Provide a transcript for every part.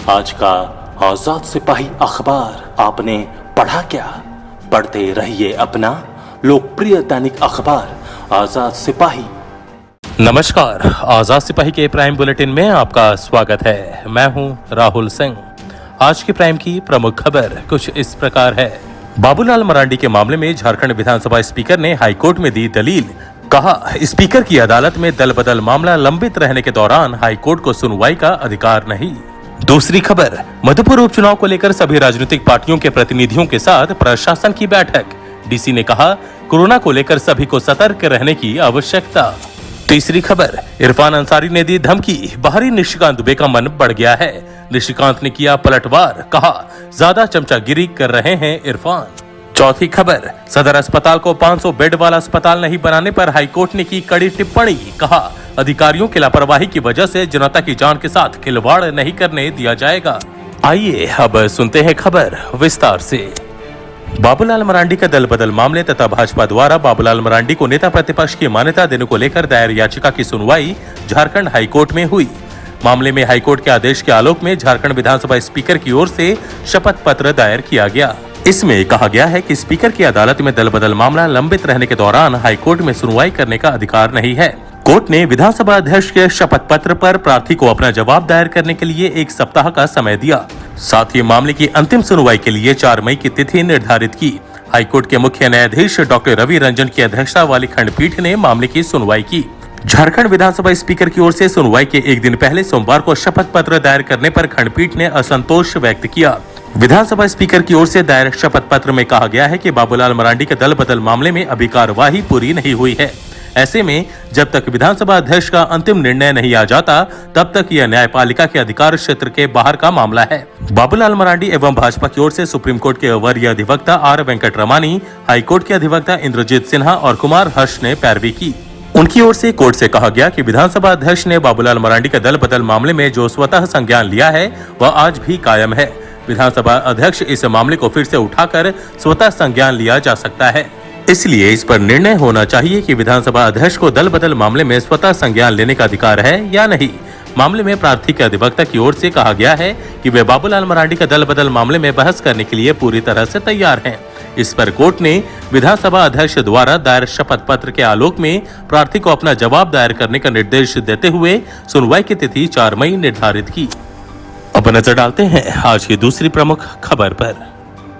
आज का आजाद सिपाही अखबार आपने पढ़ा क्या? पढ़ते रहिए अपना लोकप्रिय दैनिक अखबार आजाद सिपाही। नमस्कार, आजाद सिपाही के प्राइम बुलेटिन में आपका स्वागत है। मैं हूं राहुल सिंह। आज की प्राइम की प्रमुख खबर कुछ इस प्रकार है। बाबूलाल मरांडी के मामले में झारखंड विधानसभा स्पीकर ने हाईकोर्ट में दी दलील। कहा, स्पीकर की अदालत में दल बदल मामला लंबित रहने के दौरान हाईकोर्ट को सुनवाई का अधिकार नहीं। दूसरी खबर, मधुपुर उपचुनाव को लेकर सभी राजनीतिक पार्टियों के प्रतिनिधियों के साथ प्रशासन की बैठक। डीसी ने कहा, कोरोना को लेकर सभी को सतर्क रहने की आवश्यकता। तीसरी खबर, इरफान अंसारी ने दी धमकी, बाहरी निशिकांत दुबे का मन बढ़ गया है। निशिकांत ने किया पलटवार, कहा ज्यादा चमचागिरी कर रहे हैं इरफान। चौथी खबर, सदर अस्पताल को 500 बेड वाला अस्पताल नहीं बनाने पर हाईकोर्ट ने की कड़ी टिप्पणी। कहा, अधिकारियों की लापरवाही की वजह से जनता की जान के साथ खिलवाड़ नहीं करने दिया जाएगा। आइए अब सुनते हैं खबर विस्तार से। बाबूलाल मरांडी का दल बदल मामले तथा भाजपा द्वारा बाबूलाल मरांडी को नेता प्रतिपक्ष की मान्यता देने को लेकर दायर याचिका की सुनवाई झारखंड हाईकोर्ट में हुई। मामले में हाईकोर्ट के आदेश के आलोक में झारखंड विधानसभा स्पीकर की ओर से शपथ पत्र दायर किया गया। इसमें कहा गया है कि स्पीकर की अदालत में दल बदल मामला लंबित रहने के दौरान हाईकोर्ट में सुनवाई करने का अधिकार नहीं है। कोर्ट ने विधानसभा अध्यक्ष के शपथ पत्र पर प्रार्थी को अपना जवाब दायर करने के लिए 1 सप्ताह का समय दिया। साथ ही मामले की अंतिम सुनवाई के लिए 4 मई की तिथि निर्धारित की। हाईकोर्ट के मुख्य न्यायाधीश डॉक्टर रवि रंजन की अध्यक्षता वाली खंडपीठ ने मामले की सुनवाई की। झारखंड विधानसभा स्पीकर की ओर से सुनवाई के एक दिन पहले सोमवार को शपथ पत्र दायर करने पर खंडपीठ ने असंतोष व्यक्त किया। विधानसभा स्पीकर की ओर से दायर शपथ पत्र में कहा गया है कि बाबूलाल मरांडी के दल बदल मामले में अभी कार्यवाही पूरी नहीं हुई है। ऐसे में जब तक विधानसभा अध्यक्ष का अंतिम निर्णय नहीं आ जाता, तब तक यह न्यायपालिका के अधिकार क्षेत्र के बाहर का मामला है। बाबूलाल मरांडी एवं भाजपा की ओर से सुप्रीम कोर्ट के वरीय अधिवक्ता आर वेंकटरमानी, हाईकोर्ट के अधिवक्ता इंद्रजीत सिन्हा और कुमार हर्ष ने पैरवी की। उनकी ओर से कोर्ट से कहा गया कि विधानसभा अध्यक्ष ने बाबूलाल मरांडी के दल बदल मामले में जो स्वतः संज्ञान लिया है वह आज भी कायम है। विधानसभा अध्यक्ष इस मामले को फिर से उठाकर स्वतः संज्ञान लिया जा सकता है। इसलिए इस पर निर्णय होना चाहिए कि विधानसभा अध्यक्ष को दल बदल मामले में स्वतः संज्ञान लेने का अधिकार है या नहीं। मामले में प्रार्थी के अधिवक्ता की ओर से कहा गया है कि वे बाबूलाल मरांडी का दल बदल मामले में बहस करने के लिए पूरी तरह से तैयार हैं। इस पर कोर्ट ने विधानसभा अध्यक्ष द्वारा दायर शपथ पत्र के आलोक में प्रार्थी को अपना जवाब दायर करने का निर्देश देते हुए सुनवाई की तिथि 4 मई निर्धारित की। अब नजर डालते हैं आज की दूसरी प्रमुख खबर पर।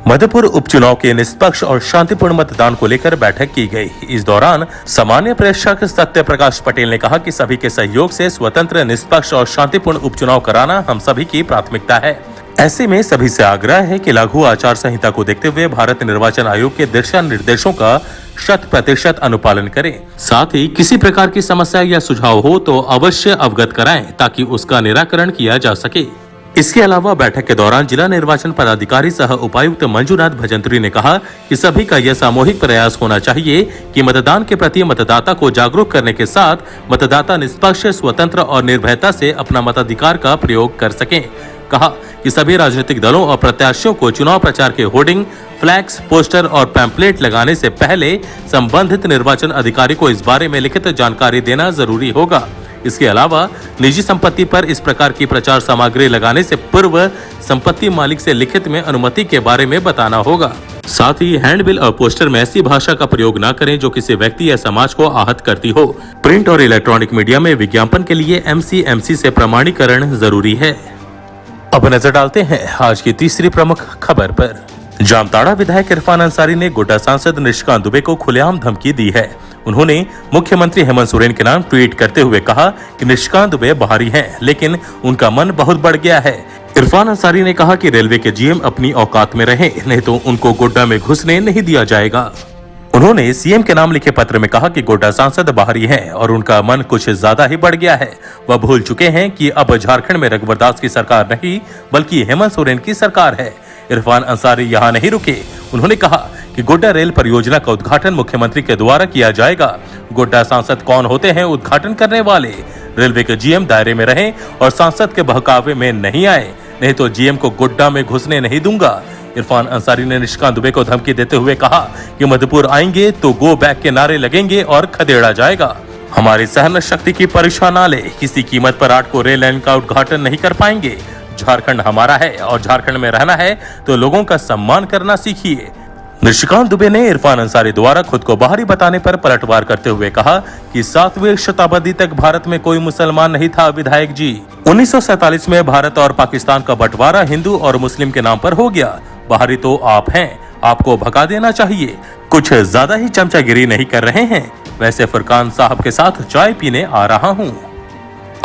मधुपुर उपचुनाव के निष्पक्ष और शांतिपूर्ण मतदान को लेकर बैठक की गई। इस दौरान सामान्य प्रेक्षक सत्य प्रकाश पटेल ने कहा कि सभी के सहयोग से स्वतंत्र, निष्पक्ष और शांतिपूर्ण उपचुनाव कराना हम सभी की प्राथमिकता है। ऐसे में सभी से आग्रह है कि लागू आचार संहिता को देखते हुए भारत निर्वाचन आयोग के दिशा निर्देशों का 100% अनुपालन करें। साथ ही किसी प्रकार की समस्या या सुझाव हो तो अवश्य अवगत कराएं ताकि उसका निराकरण किया जा सके। इसके अलावा बैठक के दौरान जिला निर्वाचन पदाधिकारी सह उपायुक्त मंजूनाथ भजंत्री ने कहा कि सभी का यह सामूहिक प्रयास होना चाहिए कि मतदान के प्रति मतदाता को जागरूक करने के साथ मतदाता निष्पक्ष, स्वतंत्र और निर्भयता से अपना मताधिकार का प्रयोग कर सकें। कहा कि सभी राजनीतिक दलों और प्रत्याशियों को चुनाव प्रचार के होर्डिंग, फ्लैक्स, पोस्टर और पैम्पलेट लगाने से पहले संबंधित निर्वाचन अधिकारी को इस बारे में लिखित जानकारी देना जरूरी होगा। इसके अलावा निजी संपत्ति पर इस प्रकार की प्रचार सामग्री लगाने से पूर्व संपत्ति मालिक से लिखित में अनुमति के बारे में बताना होगा। साथ ही हैंडबिल और पोस्टर में ऐसी भाषा का प्रयोग न करें जो किसी व्यक्ति या समाज को आहत करती हो। प्रिंट और इलेक्ट्रॉनिक मीडिया में विज्ञापन के लिए MCMC से प्रमाणीकरण जरूरी है। अब नजर डालते हैं आज की तीसरी प्रमुख खबर पर। जामताड़ा विधायक इरफान अंसारी ने गोड्डा सांसद निशिकांत दुबे को खुलेआम धमकी दी है। उन्होंने मुख्यमंत्री हेमंत सोरेन के नाम ट्वीट करते हुए कहा कि निशिकांत दुबे बाहरी हैं, लेकिन उनका मन बहुत बढ़ गया है। इरफान अंसारी ने कहा कि रेलवे के GM अपनी औकात में रहे, नहीं तो उनको गोड्डा में घुसने नहीं दिया जाएगा। उन्होंने CM के नाम लिखे पत्र में कहा कि गोड्डा सांसद बाहरी हैं और उनका मन कुछ ज्यादा ही बढ़ गया है। वह भूल चुके हैं कि अब झारखंड में रघुवर दास की सरकार नहीं बल्कि हेमंत सोरेन की सरकार है। इरफान अंसारी यहाँ नहीं रुके। उन्होंने कहा कि गोड्डा रेल परियोजना का उद्घाटन मुख्यमंत्री के द्वारा किया जाएगा। गोड्डा सांसद कौन होते हैं उद्घाटन करने वाले? रेलवे के GM दायरे में रहें और सांसद के बहकावे में नहीं आए, नहीं तो GM को गोड्डा में घुसने नहीं दूंगा। इरफान अंसारी ने निशिकांत दुबे को धमकी देते हुए कहा कि मधुपुर आएंगे तो गो बैक के नारे लगेंगे और खदेड़ा जाएगा। हमारी सहन शक्ति की परीक्षा ना ले, किसी कीमत पर 8 को रेल लाइन का उद्घाटन नहीं कर पाएंगे। झारखंड हमारा है और झारखंड में रहना है तो लोगों का सम्मान करना सीखिए। निशिकांत दुबे ने इरफान अंसारी द्वारा खुद को बाहरी बताने पर पलटवार करते हुए कहा कि 7वीं शताब्दी तक भारत में कोई मुसलमान नहीं था। विधायक जी, 1947 में भारत और पाकिस्तान का बंटवारा हिंदू और मुस्लिम के नाम पर हो गया। बाहरी तो आप हैं, आपको भगा देना चाहिए। कुछ ज्यादा ही चमचागिरी नहीं कर रहे हैं? वैसे फुरकान साहब के साथ चाय पीने आ रहा हूँ।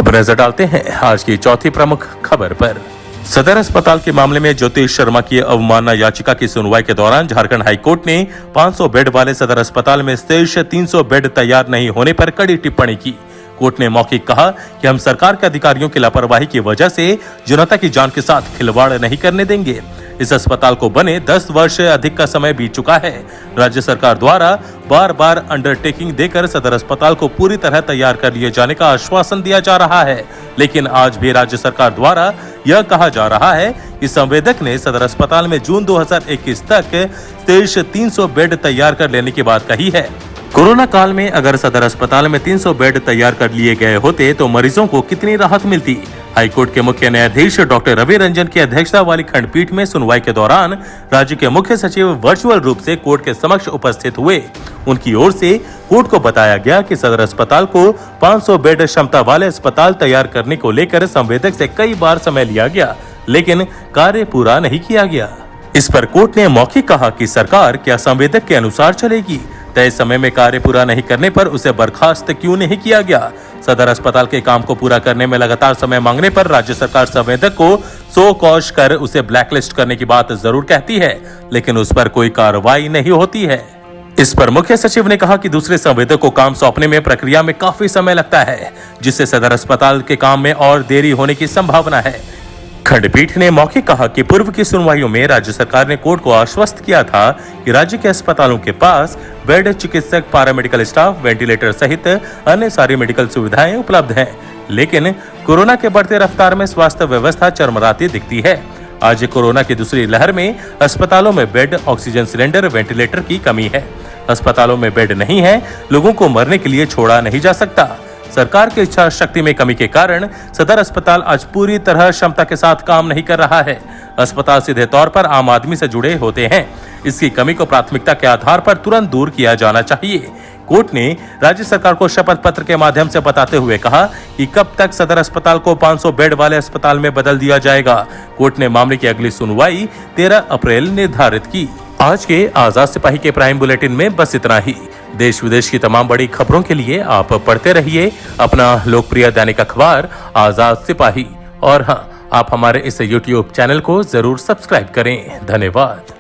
अब नजर डालते हैं आज की चौथी प्रमुख खबर पर। सदर अस्पताल के मामले में ज्योतिष शर्मा की अवमानना याचिका की सुनवाई के दौरान झारखंड हाईकोर्ट ने 500 बेड वाले सदर अस्पताल में शेष 300 बेड तैयार नहीं होने पर कड़ी टिप्पणी की। कोर्ट ने मौखिक कहा कि हम सरकार के अधिकारियों की लापरवाही की वजह से जनता की जान के साथ खिलवाड़ नहीं करने देंगे। इस अस्पताल को बने 10 वर्ष से अधिक का समय बीत चुका है। राज्य सरकार द्वारा बार बार अंडरटेकिंग देकर सदर अस्पताल को पूरी तरह तैयार कर लिए जाने का आश्वासन दिया जा रहा है, लेकिन आज भी राज्य सरकार द्वारा यह कहा जा रहा है कि संवेदक ने सदर अस्पताल में जून 2021 तक शेष 300 बेड तैयार कर लेने की बात कही है। कोरोना काल में अगर सदर अस्पताल में 300 बेड तैयार कर लिए गए होते तो मरीजों को कितनी राहत मिलती। हाईकोर्ट के मुख्य न्यायाधीश डॉक्टर रवि रंजन की अध्यक्षता वाली खंडपीठ में सुनवाई के दौरान राज्य के मुख्य सचिव वर्चुअल रूप से कोर्ट के समक्ष उपस्थित हुए। उनकी ओर से कोर्ट को बताया गया कि सदर अस्पताल को 500 बेड क्षमता वाले अस्पताल तैयार करने को लेकर संवेदक से कई बार समय लिया गया, लेकिन कार्य पूरा नहीं किया गया। इस पर कोर्ट ने मौखिक कहा कि सरकार क्या संवेदक के अनुसार चलेगी? तय समय में कार्य पूरा नहीं करने पर उसे बर्खास्त क्यों नहीं किया गया? सदर अस्पताल के काम को पूरा करने में लगातार समय मांगने पर राज्य सरकार संवेदक को सो कॉश कर उसे ब्लैकलिस्ट करने की बात जरूर कहती है, लेकिन उस पर कोई कार्रवाई नहीं होती है। इस पर मुख्य सचिव ने कहा कि दूसरे संवेदक को काम सौंपने में प्रक्रिया में काफी समय लगता है, जिससे सदर अस्पताल के काम में और देरी होने की संभावना है। खंडपीठ ने मौखिक कहा कि पूर्व की सुनवाइयों में राज्य सरकार ने कोर्ट को आश्वस्त किया था कि राज्य के अस्पतालों के पास बेड, चिकित्सक, पैरामेडिकल स्टाफ, वेंटिलेटर सहित अन्य सारी मेडिकल सुविधाएं उपलब्ध हैं, लेकिन कोरोना के बढ़ते रफ्तार में स्वास्थ्य व्यवस्था चरमराती दिखती है। आज कोरोना की दूसरी लहर में अस्पतालों में बेड, ऑक्सीजन सिलेंडर, वेंटिलेटर की कमी है। अस्पतालों में बेड नहीं है, लोगों को मरने के लिए छोड़ा नहीं जा सकता। सरकार की इच्छा शक्ति में कमी के कारण सदर अस्पताल आज पूरी तरह क्षमता के साथ काम नहीं कर रहा है। अस्पताल सीधे तौर पर आम आदमी से जुड़े होते हैं। इसकी कमी को प्राथमिकता के आधार पर तुरंत दूर किया जाना चाहिए। कोर्ट ने राज्य सरकार को शपथ पत्र के माध्यम से बताते हुए कहा कि कब तक सदर अस्पताल को 500 बेड वाले अस्पताल में बदल दिया जाएगा। कोर्ट ने मामले की अगली सुनवाई 13 अप्रैल निर्धारित की। आज के आजाद सिपाही के प्राइम बुलेटिन में बस इतना ही। देश विदेश की तमाम बड़ी खबरों के लिए आप पढ़ते रहिए अपना लोकप्रिय दैनिक अखबार आजाद सिपाही। और हाँ, आप हमारे इस YouTube चैनल को जरूर सब्सक्राइब करें। धन्यवाद।